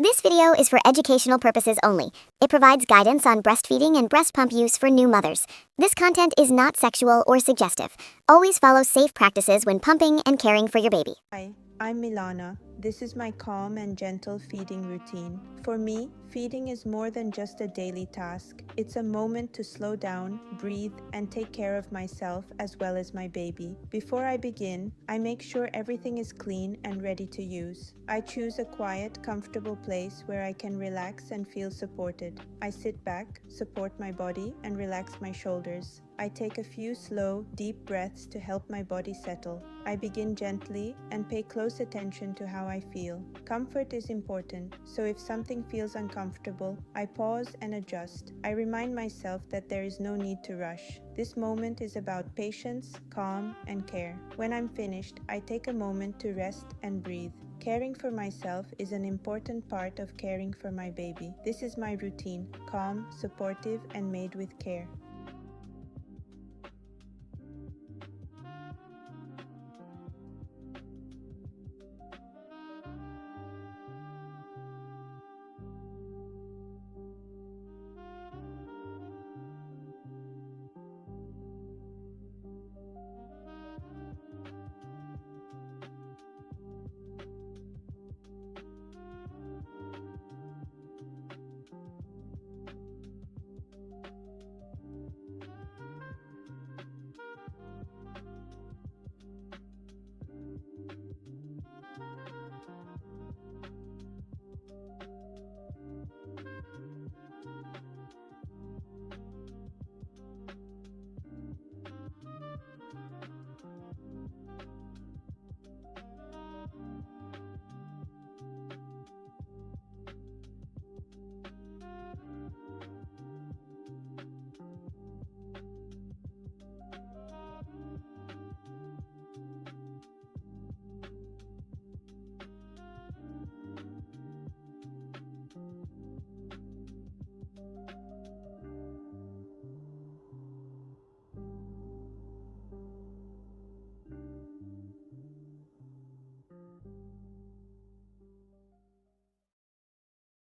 This video is for educational purposes only. It provides guidance on breastfeeding and breast pump use for new mothers. This content is not sexual or suggestive. Always follow safe practices when pumping and caring for your baby. Hi, I'm Milana. This is my calm and gentle feeding routine. For me, feeding is more than just a daily task. It's a moment to slow down, breathe, and take care of myself as well as my baby. Before I begin, I make sure everything is clean and ready to use. I choose a quiet, comfortable place where I can relax and feel supported. I sit back, support my body, and relax my shoulders. I take a few slow, deep breaths to help my body settle. I begin gently and pay close attention to how I feel. Comfort is important, so if something feels uncomfortable, I pause and adjust. I remind myself that there is no need to rush. This moment is about patience, calm, and care. When I'm finished, I take a moment to rest and breathe. Caring for myself is an important part of caring for my baby. This is my routine, calm, supportive, and made with care.